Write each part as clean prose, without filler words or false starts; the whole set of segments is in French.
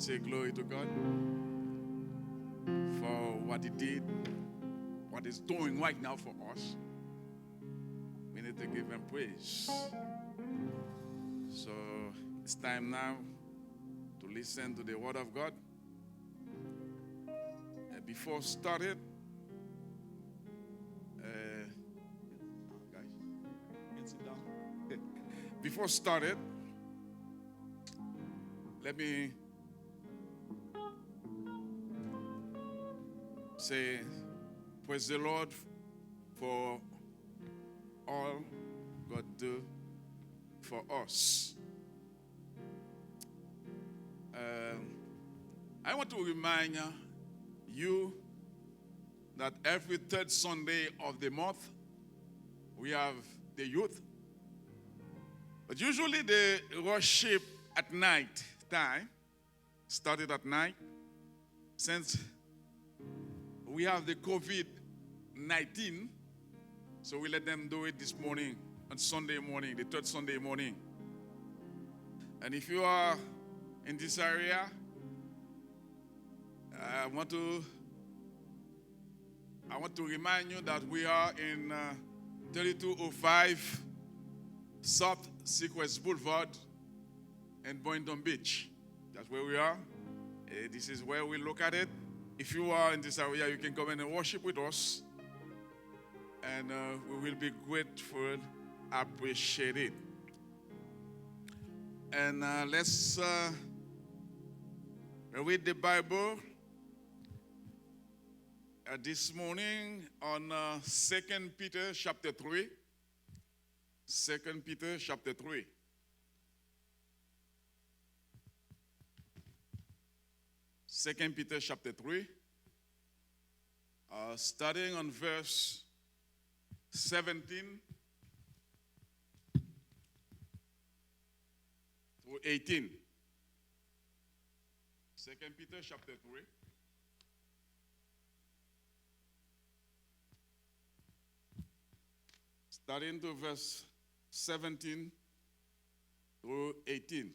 Say glory to God for what He did, what He's doing right now for us. We need to give Him praise. So it's time now to listen to the Word of God. Before started, guys, you can sit down. Before started, let me say, praise the Lord for all God do for us. I want to remind you that every third Sunday of the month, we have the youth. But usually they worship at night time, started at night. Since we have the COVID-19, so we let them do it this morning, on Sunday morning, the third Sunday morning. And if you are in this area, I want to remind you that we are in 3205 South Sequest Boulevard in Boynton Beach. That's where we are. This is where we look at it. If you are in this area, you can come in and worship with us. And we will be grateful, appreciate it. And let's read the Bible this morning on 2 Peter chapter 3. 2 Peter chapter 3. Second Peter chapter 3, starting on verse 17 through 18. 2 Peter chapter 3. Starting to verse 17 through 18.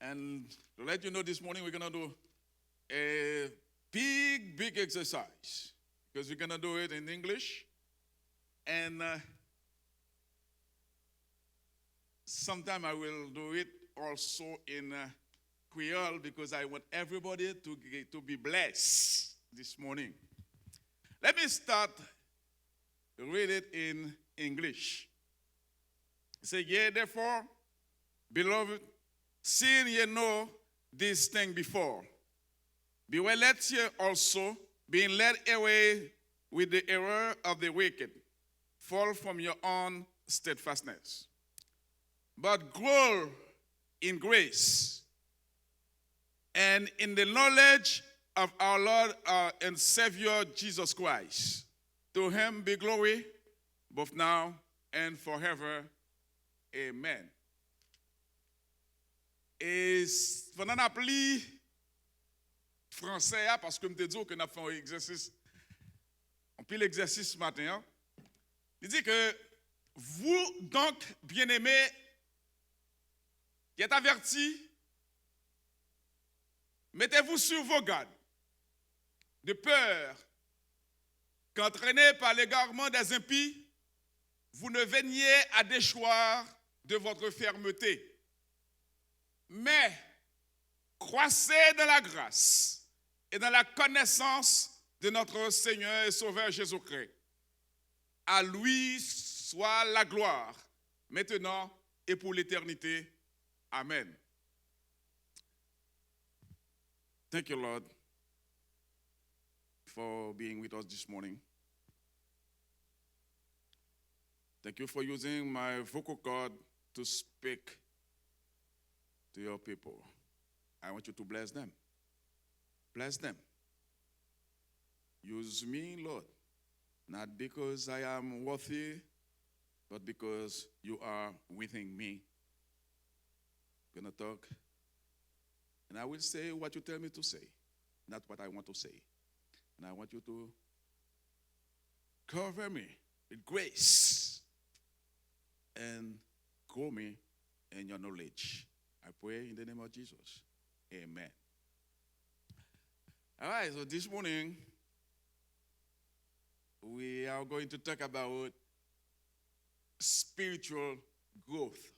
And to let you know, this morning we're going to do a big exercise, because we're going to do it in English. And sometime I will do it also in Creole, because I want everybody to be blessed this morning. Let me start, read it in English. Say, "Yea, therefore, beloved, seeing ye know this thing before, beware lest ye also, being led away with the error of the wicked, fall from your own steadfastness. But grow in grace and in the knowledge of our Lord and Savior Jesus Christ. To Him be glory, both now and forever. Amen." Et pendant qu'on appelle français, parce que je te dis qu'on a fait un exercice, on pile l'exercice ce matin, il dit que vous, donc, bien-aimés, qui êtes avertis, mettez-vous sur vos gardes, de peur qu'entraînés par l'égarement des impies, vous ne veniez à déchoir de votre fermeté. Mais croissez dans la grâce et dans la connaissance de notre Seigneur et Sauveur Jésus-Christ. À lui soit la gloire, maintenant et pour l'éternité. Amen. Thank you, Lord, for being with us this morning. Thank you for using my vocal cord to speak to your people. I want you to bless them. Bless them. Use me, Lord, not because I am worthy, but because you are within me. I'm going to talk, and I will say what you tell me to say, not what I want to say. And I want you to cover me with grace and grow me in your knowledge. I pray in the name of Jesus. Amen. All right, so this morning, we are going to talk about spiritual growth.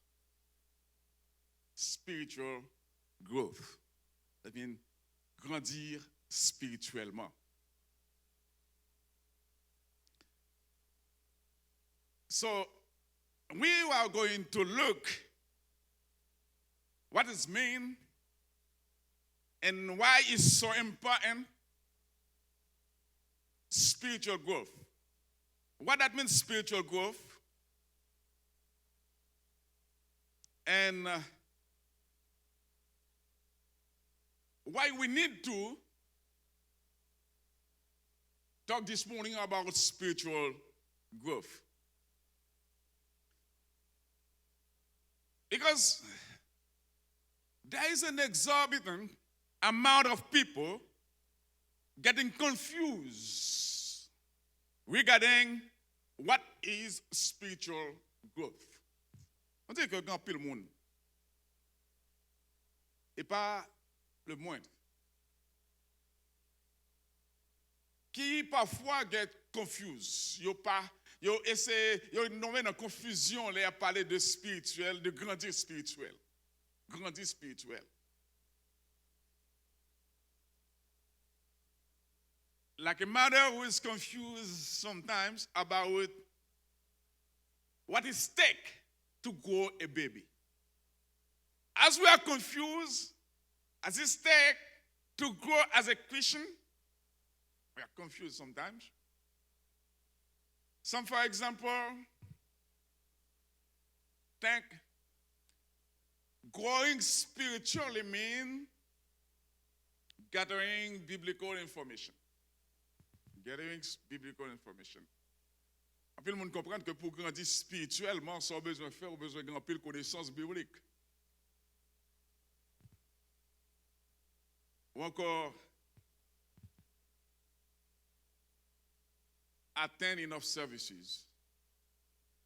Spiritual growth. Ça veut dire grandir spirituellement. So, we are going to look what it means and why it's so important, spiritual growth. What that means, spiritual growth, and why we need to talk this morning about spiritual growth. Because there is an exorbitant amount of people getting confused regarding what is spiritual growth. On dit que grand pile monde et pas le moindre qui parfois get confused, yo essaie yo nommé dans confusion les à parler de spirituel, de grandir spirituel. Grandir spirituel. Like a mother who is confused sometimes about what is stake to grow a baby. As we are confused, as it stake to grow as a Christian, we are confused sometimes. Some, for example, think growing spiritually means gathering biblical information. Gathering biblical information. En plus, le monde comprend que pour grandir spirituellement, sans besoin de faire, on a besoin de grandir connaissance biblique. Ou encore, attend enough services.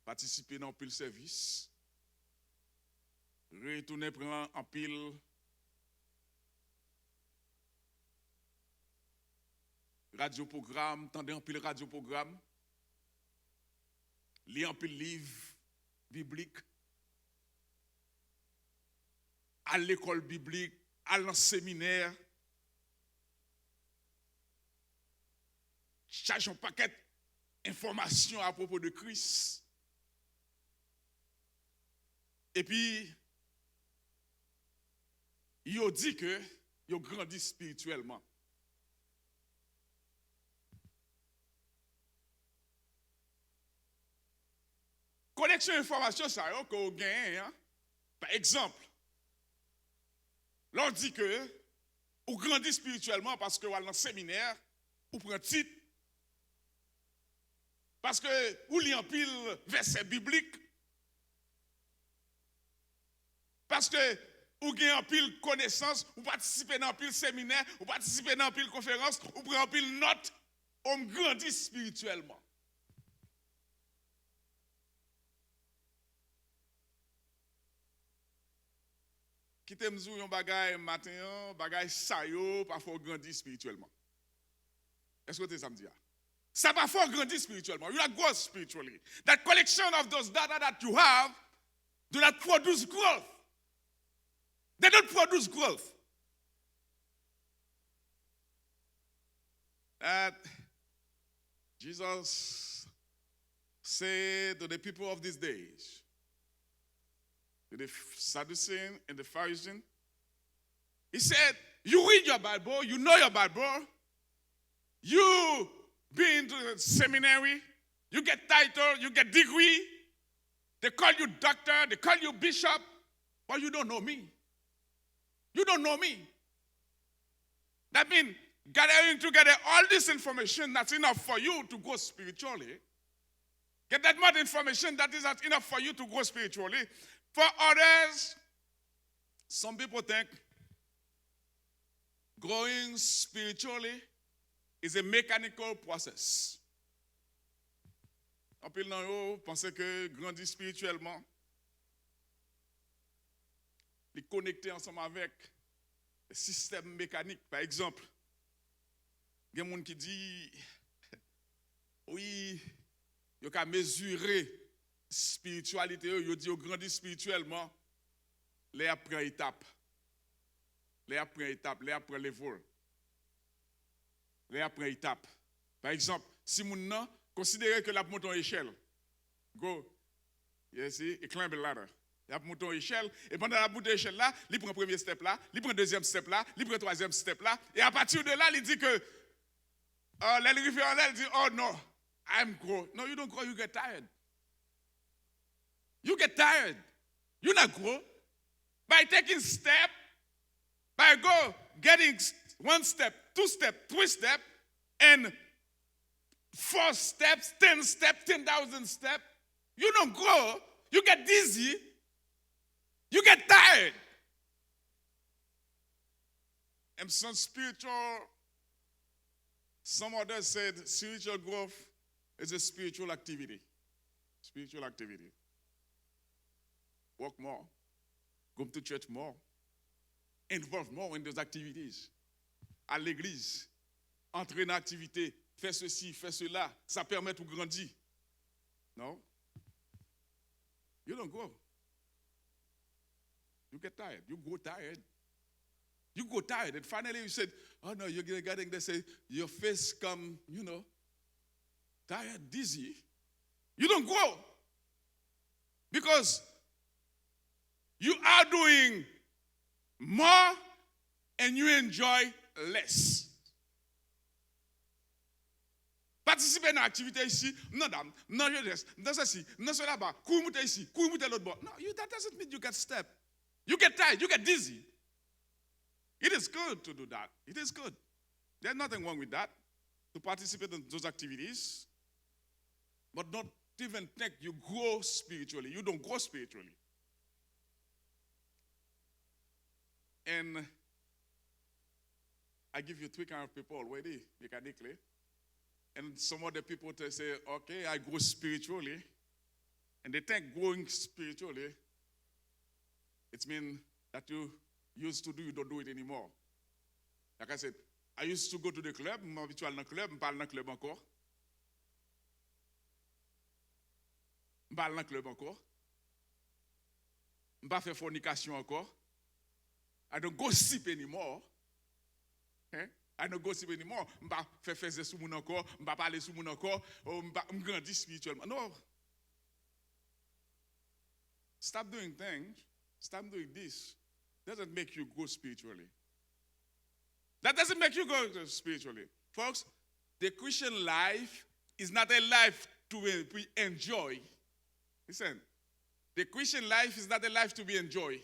Participer dans pile service. Retourner prendre en pile radioprogramme, tendez en pile radioprogramme. Lire en pile livre biblique. À l'école biblique, à l'en séminaire. Cherche un paquet d'informations à propos de Christ. Et puis, il a dit que il a grandi spirituellement. Connexion information, ça y est, qu'on gagne. Hein? Par exemple, l'on dit que on grandit spirituellement parce que on est dans le séminaire, on prend titre, parce que on lit en pile verset biblique, parce que on gagne en pile connaissance, on participe dans pile séminaire, on participe dans pile conférence, on prend en pile note, on grandit spirituellement. Qui t'aime zou yon bagay matin, bagay sayo, parfois grandir spirituellement. Est-ce que tu ça me dit? Ça parfois grandir spirituellement. You are growth spiritually. That collection of those data that you have do not produce growth. They don't produce growth. That Jesus said to the people of these days, to the Sadducees and the Pharisees, he said, you read your Bible, you know your Bible, you been to the seminary, you get title, you get degree, they call you doctor, they call you bishop, but you don't know me. You don't know me. That means gathering together all this information that's enough for you to grow spiritually. Get that much information that is not enough for you to grow spiritually. For others, some people think growing spiritually is a mechanical process. En pile nan yo pense que grandir spirituellement les connecter ensemble avec le système mécanique. Par exemple, il y a des gens qui disent, oui, il y a mesurer spiritualité, il dit grandit spirituellement, les après étape. Les après étape, les après level. Les après étape. Par exemple, si mon nom considère que la monte en échelle, go, you see, it climb a ladder. Il a monté en échelle, et pendant la montée d'échelle là, il prend le premier step là, il prend le deuxième step là, il prend le troisième step là, et à partir de là, il dit que, il dit, oh no, I'm grow. No, you don't grow, you get tired. You get tired. You not grow. By taking step, by getting 1 step, 2 steps, 3 steps, and 4 steps, 10 steps, 10,000 steps, you don't grow. You get dizzy. You get tired. And some others said spiritual growth is a spiritual activity. Spiritual activity. Work more. Go to church more. Involve more in those activities. À l'église. Entrer dans l'activité. Fais ceci, fais cela. Ça permet de grandir. No? You don't grow. You get tired. You go tired. You go tired. And finally you said, oh no, you're getting, they say, your face come, tired, dizzy. You don't grow. Because you are doing more and you enjoy less. Participer dans l'activité ici, non dame, non jeunesse, non ceci, non cela là-bas, couille monter ici, couille monter l'autre bord. No, that doesn't mean you get step. You get tired, you get dizzy. It is good to do that. It is good. There's nothing wrong with that, to participate in those activities. But don't even think you grow spiritually. You don't grow spiritually. And I give you 3 kinds of people already, mechanically. And some other people they say, okay, I grow spiritually. And they think growing spiritually, it means that you used to do, you don't do it anymore. Like I said, I used to go to the club, I'm habitual dans le club, je parle dans le club encore. Je parle dans le club encore. Je ne pas faire fornication encore. I don't gossip anymore. Okay? I don't gossip anymore. Je ne pas faire sous mon encore. Je ne pas parler sous mon encore. Je ne grandis spirituellement. No. Stop doing things. Stop doing this. Doesn't make you go spiritually. That doesn't make you go spiritually. Folks, the Christian life is not a life to be enjoyed. Listen, the Christian life is not a life to be enjoyed.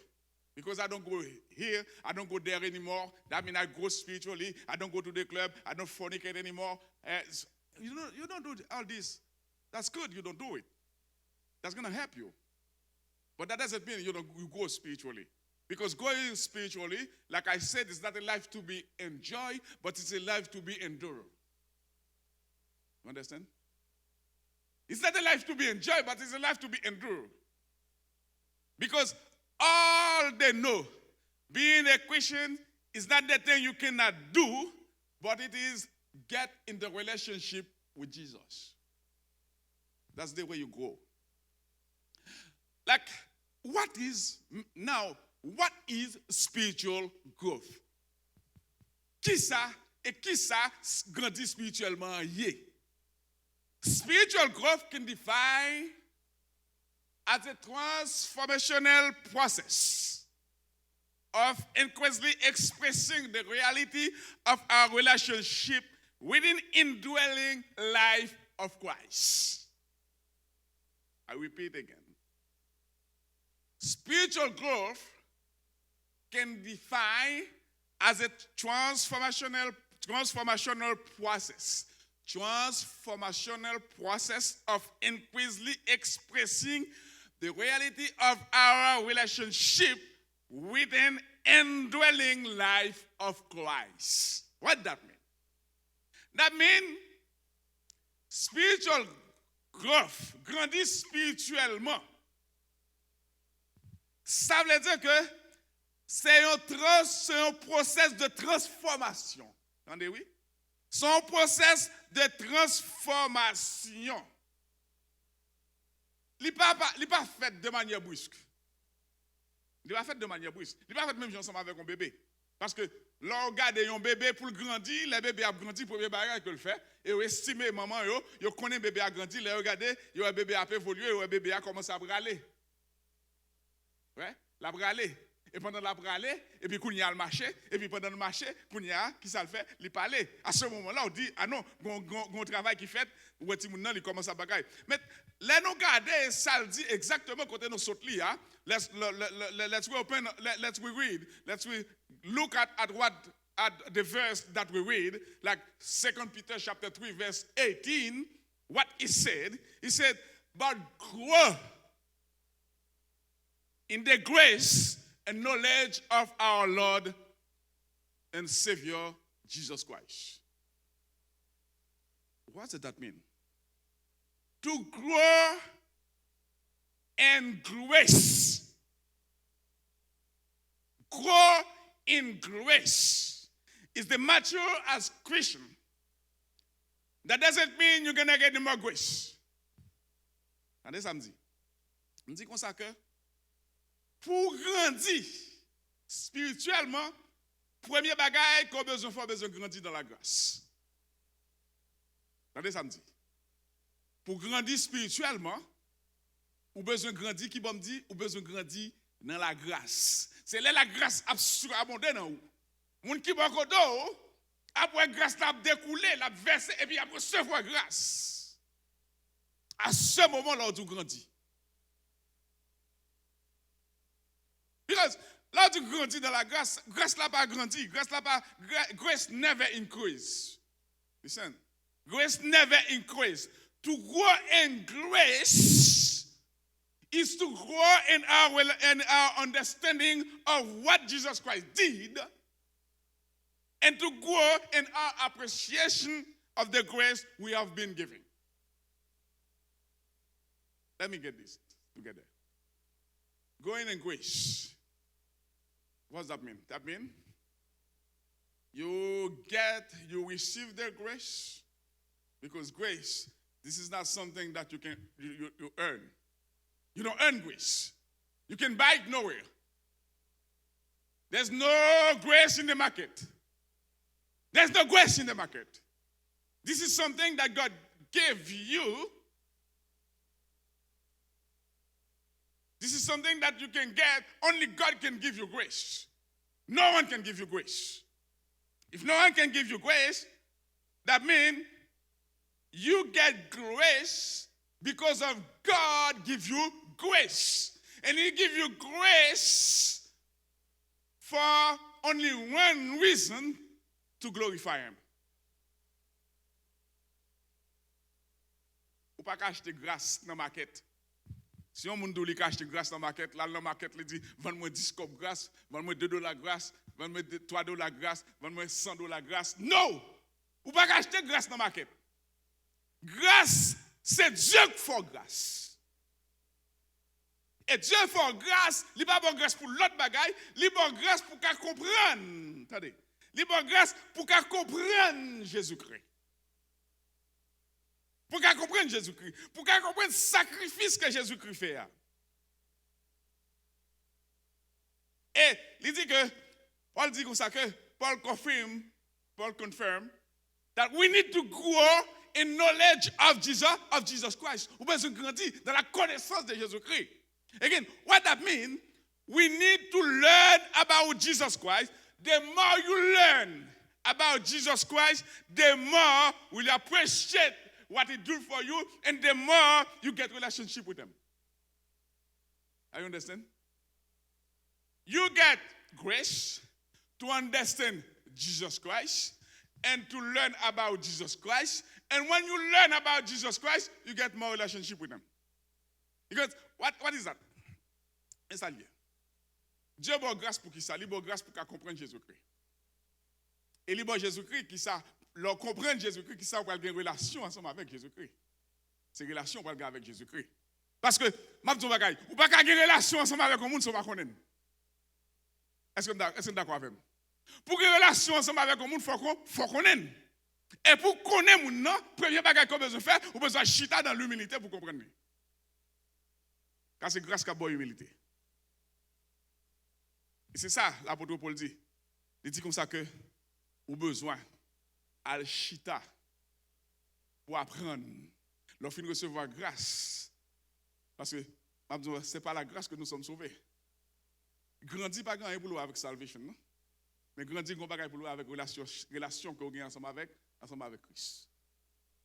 Because I don't go here, I don't go there anymore. That means I go spiritually. I don't go to the club. I don't fornicate anymore. You don't do all this. That's good. You don't do it. That's going to help you. But that doesn't mean you go spiritually. Because going spiritually, like I said, is not a life to be enjoyed, but it's a life to be endured. You understand? It's not a life to be enjoyed, but it's a life to be endured. Because all they know, being a Christian, is not the thing you cannot do, but it is get in the relationship with Jesus. That's the way you grow. Like, what is spiritual growth? Qui ça grandit spirituellement yé? Spiritual growth can define as a transformational process of increasingly expressing the reality of our relationship within indwelling life of Christ. I repeat again. Spiritual growth can define as a transformational process. Transformational process of increasingly expressing the reality of our relationship within indwelling life of Christ. What that mean? That means spiritual growth, grandir spirituellement. Ça veut dire que c'est un process de transformation. Entendez, oui? C'est un process de transformation. Il n'est pas fait de manière brusque. Il n'est pas fait de manière brusque. Il n'est pas fait même ensemble avec un bébé. Parce que là, regardez un bébé pour grandir, le bébé a grandi, premier bagage que le fait. Et vous estimez, maman, vous connaissez bébé a grandi, là, regardez, le bébé a évolué, le bébé a commencé à braler. Ouais, la braler. Et pendant la braler, et puis, quand il y a le marché, et puis pendant le marché, quand il y a, qui ça le fait? Il parle. À ce moment-là, on dit, ah non, un travail qui fait, ou il commence à bagaille. Mais là, nous regardons, ça le dit exactement quand nous sautons là. Let's look at the verse that we read, like 2 Peter chapter 3, verse 18, what he said, but grow in the grace and knowledge of our Lord and Savior, Jesus Christ. What does that mean? To grow in grace. Grow in grace is the mature as Christian. That doesn't mean you're going to get more grace. Attendez ça me dit. Me dit comme ça que pour grandir spirituellement, premier bagage qu'on a besoin de grandir dans la grâce. Attendez ça me dit. Pour grandir spirituellement, ou besoin de grandir, qui me dit, ou besoin de grandir dans la grâce. C'est là la grâce a surabondé dans vous. Moun qui va kodo, après grâce l'a découlé, l'a versé, et puis après recevoir grâce. À ce moment-là, tu grandis. Because là, tu grandis dans la grâce, grâce n'a pas grandi, grace never increase. Listen, grace never increase. To grow in grace is to grow in our understanding of what Jesus Christ did and to grow in our appreciation of the grace we have been given. Let me get this together. Growing in grace. What does that mean? That means you receive the grace, because grace, this is not something that you earn. You don't earn grace. You can buy it nowhere. There's no grace in the market. There's no grace in the market. This is something that God gave you. This is something that you can get. Only God can give you grace. No one can give you grace. If no one can give you grace, that means you get grace because of God give you grace. And He give you grace for only one reason, to glorify Him. Ou pas acheter grâce dans la market. Si on monde li acheter grâce dans la market, là dans la market il dit vends-moi 10 copes grâce, vends-moi $2 grâce, vends-moi $3 grâce, vends-moi $100 grâce. Non! Ou pas acheter grâce dans la market. Grâce, c'est Dieu qui fait grâce. Et Dieu fait grâce, il pas bon grâce pour l'autre bagaille, il bon grâce pour qu'à comprendre. Attendez. Il bon grâce pour qu'à comprendre Jésus-Christ. Pour qu'à comprendre Jésus-Christ, pour qu'à comprendre le sacrifice que Jésus-Christ fait. Et il dit que Paul dit comme ça que Paul confirm that we need to grow in knowledge of Jesus Christ. Ou besoin de grandir dans la connaissance de Jésus-Christ. Again, what that means, we need to learn about Jesus Christ. The more you learn about Jesus Christ, the more will you appreciate what He did for you, and the more you get relationship with Him. Are you understand? You get grace to understand Jesus Christ and to learn about Jesus Christ. And when you learn about Jesus Christ, you get more relationship with Him. Because what is that? C'est ça lié. Dieu a grâce pour qui ça? Il a grâce pour qu'on comprenne Jésus-Christ. Et il a Jésus-Christ qui ça, leur comprendre Jésus-Christ qui ça, on va avoir une relation ensemble avec Jésus-Christ. C'est une relation qu'on va avoir avec Jésus-Christ. Parce que, ma dis bagay, ou pas avoir une relation ensemble avec un monde, ça va connaître. Est-ce que vous êtes d'accord avec moi? Pour que relation ensemble avec le monde, il faut qu'on aime. Et pour connaître le monde, premier bagage qu'on a besoin de faire, on a besoin de chita dans l'humilité pour comprendre. Car c'est grâce qu'à bonne humilité. Et c'est ça, l'apôtre Paul dit. Il dit comme ça que on a besoin de chita pour apprendre. Lorsqu'on recevoir grâce. Parce que ce n'est pas la grâce que nous sommes sauvés. Grandis pas grand pour nous avec salvation, non? Mais grandis pas pour nous avec relation qu'on gagne ensemble avec Christ.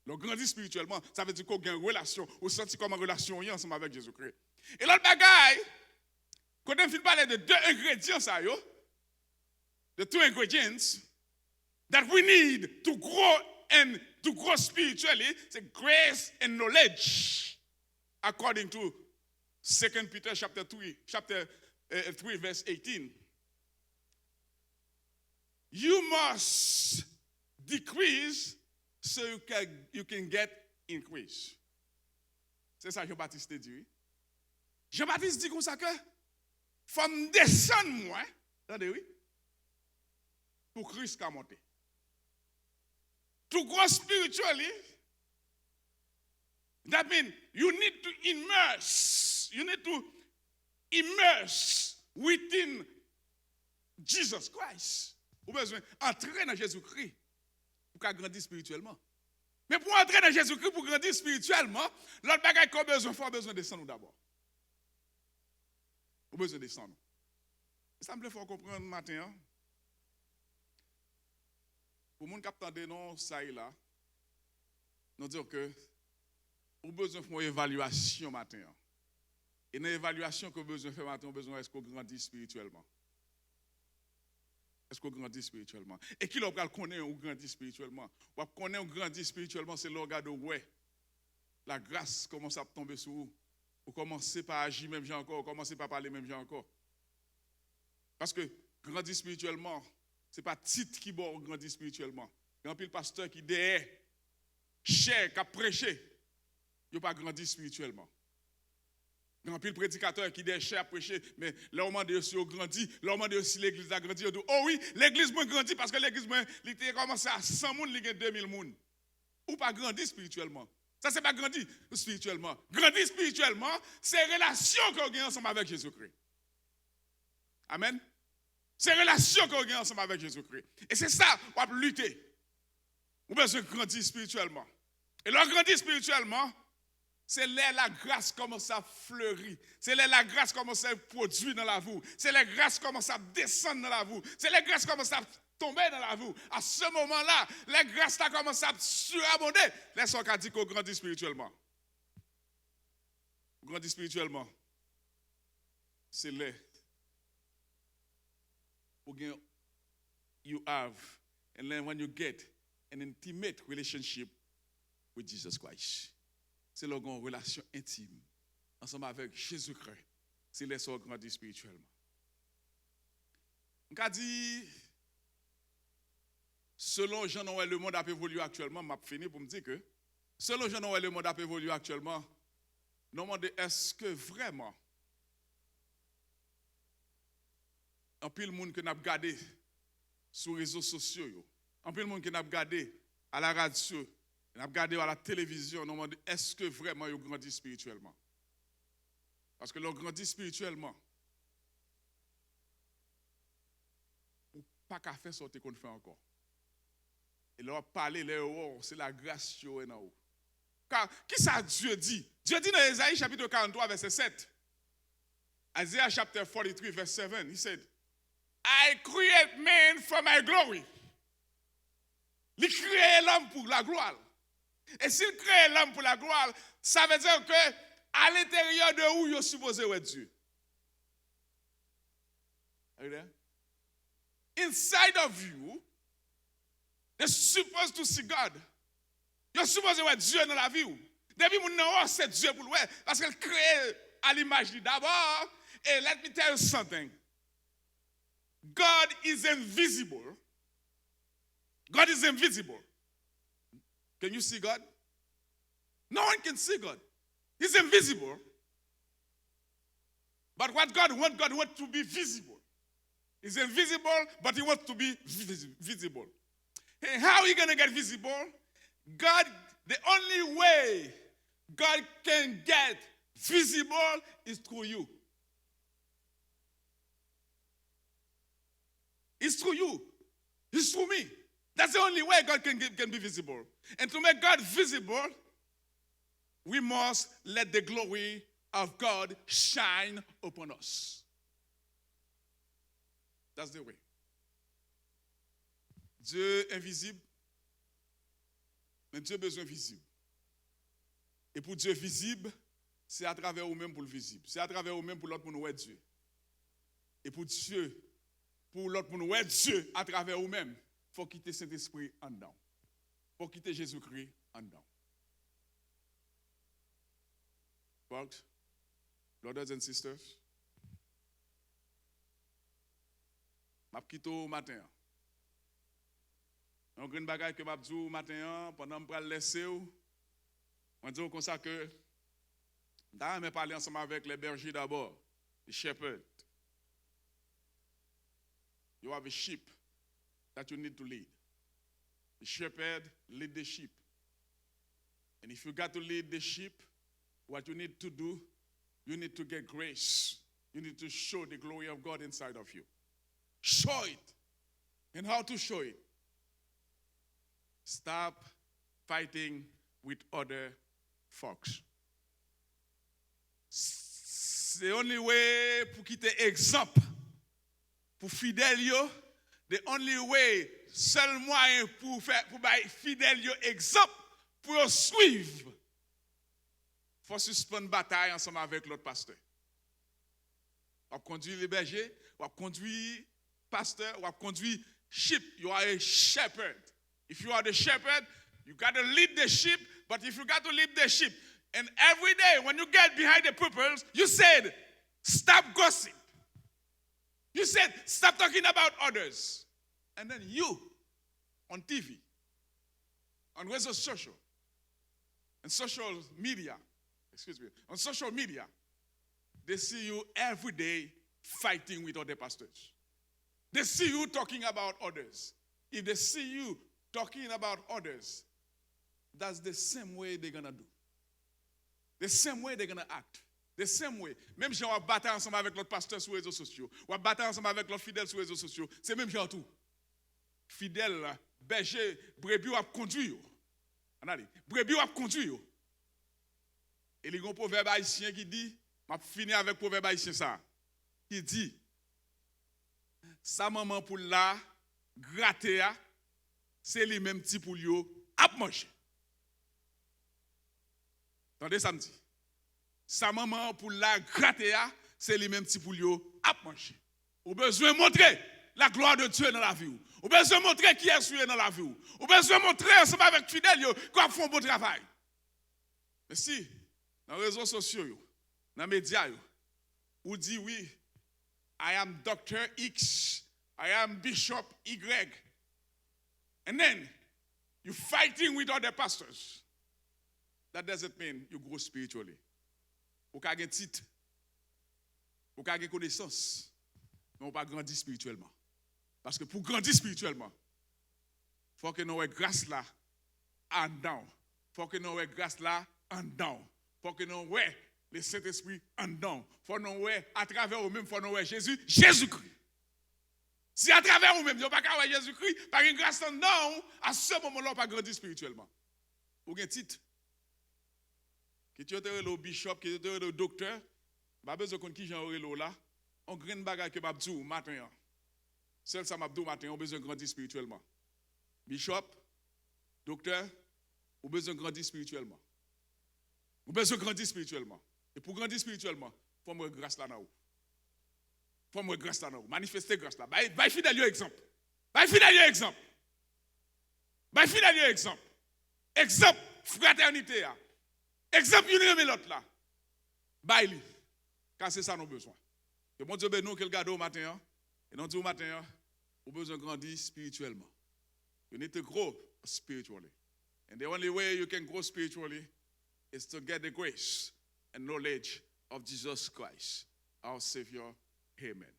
Donc grandir spirituellement, ça veut dire qu'on gagne une relation, on senti comme une relation ensemble avec Jésus-Christ. Et l'autre bagaille, quand on finit parler de deux ingrédients, ça yo, the two ingredients that we need to grow spiritually, c'est grace and knowledge, according to 2 Peter chapter 3, verse 18. You must decrease so you can get increase. C'est ça que Jean-Baptiste dit. Jean-Baptiste dit comme ça que faut me descendre moi, attendez oui, pour Christ a monté. To grow spiritually, that means you need to immerse within Jesus Christ. Vous avez besoin d'entrer dans Jésus-Christ pour grandir spirituellement. Mais pour entrer dans Jésus-Christ, pour grandir spirituellement, l'autre bagage qu'on a besoin, il faut besoin de descendre d'abord. Vous avez besoin de descendre. Ça me faut comprendre matin. Hein? Pour les gens qui attendent non, ça et là, nous disons que vous avez besoin de faire une évaluation matin. Hein? Et dans l'évaluation que vous avez besoin de faire matin, vous avez besoin est-ce qu'on grandit spirituellement. Est-ce qu'on grandit spirituellement? Et qui l'on connaît ou grandit spirituellement? Ou connaît ou grandit spirituellement, c'est le regard de ouais. La grâce commence à tomber sur vous. Vous commencez par agir même gens encore, vous commencez par parler même gens encore. Parce que grandir spirituellement, ce n'est pas titre qui bon grandir spirituellement. Il y a un pile pasteur qui derrière, cher, qui a prêché, il n'a pas grandi spirituellement. Il y a un pile prédicateur qui derrière cher à prêcher, mais là on demande si on grandit, là on demande si l'église a grandi. On dit, oh oui, l'église a grandi parce que l'église a commencé à 100 personnes, il y a 2000 personnes. Ou pas grandir spirituellement. Ça, c'est pas grandir spirituellement. Grandir spirituellement, c'est relation qu'on gagne ensemble avec Jésus-Christ. Amen. C'est relation qu'on gagne ensemble avec Jésus-Christ. Et c'est ça, on va lutter. On va besoin de grandir spirituellement. Et là, grandir spirituellement, c'est là la grâce commence à fleurir. C'est là la grâce commence à produire dans la vie. C'est là la grâce commence à descendre dans la vie. C'est là la grâce commence à tomber dans la vie. À ce moment-là, la grâce commence à surabonder. Laisse-moi qu'à dire qu'on grandit spirituellement. On grandit spirituellement. C'est là. You have, and then when you get an intimate relationship with Jesus Christ. C'est là qu'on a une relation intime ensemble avec Jésus-Christ. C'est là qu'on grandit spirituellement. On a dit, selon Jean-Noël, le monde a évolué actuellement, je vais finir pour me dire que, selon Jean-Noël, le monde a évolué actuellement, nous demandons est-ce que vraiment, un pile monde que nous avons gardé sur les réseaux sociaux, un pile monde que nous avons gardé à la radio, nous avons gardé à la télévision, nous demandons est-ce que vraiment ils grandissent spirituellement? Parce que l'on grandit spirituellement, ou pas qu'à faire ce qu'on fait encore. Et là, parler, c'est la grâce qui est en haut. Car, qui ça Dieu dit? Dieu dit dans Ésaïe chapitre 43, verset 7. Isaiah chapter 43, verse 7, he said, I create man for my glory. Il crée l'homme pour la gloire. Et s'il crée l'homme pour la gloire, ça veut dire que à l'intérieur de où il est supposé être Dieu. Inside of you, you're supposed to see God. You're supposed to être Dieu dans la vie. Depuis mon nom, c'est Dieu pour le voir. Parce qu'il crée à l'image d'abord. Et let me tell you something. God is invisible. God is invisible. Can you see God? No one can see God. He's invisible. But what God wants to be visible. He's invisible, but he wants to be visible. And how are you going to get visible? God, the only way God can get visible is through you. It's through you. It's through me. That's the only way God can be visible. And to make God visible, we must let the glory of God shine upon us. That's the way. Dieu invisible, mais Dieu besoin visible. Et pour Dieu visible, c'est à travers vous-même pour le visible. C'est à travers vous-même pour l'autre pour nous voir Dieu. Et pour Dieu, pour l'autre pour nous voir Dieu à travers vous-même, il faut quitter Saint-Esprit en dedans. Il faut quitter Jésus-Christ en dedans. Folks, brothers and sisters, je vais quitter au matin. Un grand bagage que je vais dire au matin, pendant que je vais laisser, je vais dire comme ça que je vais parler ensemble avec les bergers d'abord, les shepherds. You have a sheep that you need to lead. The shepherd lead the sheep. And if you got to lead the sheep, what you need to do, you need to get grace. You need to show the glory of God inside of you. Show it. And how to show it? Stop fighting with other folks. C'est the only way pour quitter exemple. Pour fidèle yo, the only way, seul moyen pour faire pour fidèle yo exemple pour suivre. Faut suspendre bataille ensemble avec l'autre pasteur. On conduit les bergers, on conduit pasteur, on conduit sheep. You are a shepherd. If you are the shepherd, you got to lead the sheep, but if you got to lead the sheep, and every day when you get behind the purples, you said, stop gossip. You said, stop talking about others. And then you, on TV, on social media, on social media, they see you every day fighting with other pastors. They see you talking about others. If they see you talking about others, that's the same way they're going to do. The same way they're going to act. The same way. Même si on va battre ensemble avec l'autre pasteur sur les réseaux sociaux, on va battre ensemble avec l'autre fidèle sur les réseaux sociaux, c'est même genre tout. Fidèle, berger, brebis va conduire. Brebis va conduire. Et il y a un proverbe haïtien qui dit, je vais finir avec le proverbe haïtien ça, qui dit, sa maman pour la gratter, c'est les mêmes petits pour lui à manger. Attendez samedi. Sa maman pour la gratter, c'est les mêmes petits pour lui à manger. Vous avez besoin de montrer la gloire de Dieu dans la vie. Vous avez besoin de montrer qui est celui dans la vie. Vous avez besoin de montrer ensemble avec fidèles qu'on fait un bon travail. Mais si, dans les réseaux sociaux, dans les médias, vous dites oui, I am Dr. X, I am Bishop Y. And then, you're fighting with other pastors. That doesn't mean you grow spiritually. Vous avez un titre, vous avez une connaissance, mais vous ne pas grandir spirituellement. Parce que pour grandir spirituellement, il faut que nous ayons grâce là en dedans. Il faut que nous ayons grâce là en dedans. Il faut que nous ayons le Saint-Esprit en dedans. Il faut que nous ayons à travers nous-mêmes, il faut que nous ayons Jésus-Christ. Si à travers vous-même, vous n'avez pas Jésus-Christ, par une grâce en dedans, à ce moment-là, vous ne pas grandir spirituellement. Vous avez un titre. Qui tu es le bishop, qui tu es le docteur, pas besoin de qui j'en aurai là. On grand bagage que m'abdou matin. Seul ça m'abdou matin, on besoin de grandir spirituellement. Bishop, docteur, on besoin de grandir spirituellement. On besoin de grandir spirituellement. Et pour grandir spirituellement, il faut me grâce là dedans. Il faut me grâce là dedans. Manifester grâce là. Bah fidèle exemple. Bah fidèle exemple. Bah fidèle exemple. Exemple fraternité. Exemple, une et l'autre là. Baili. Car c'est ça nos besoins. Que mon Dieu ben nous, qu'il garde au matin. Et non, au matin, nous besoin de grandir spirituellement. You need to grow spiritually. And the only way you can grow spiritually is to get the grace and knowledge of Jesus Christ, our Savior. Amen.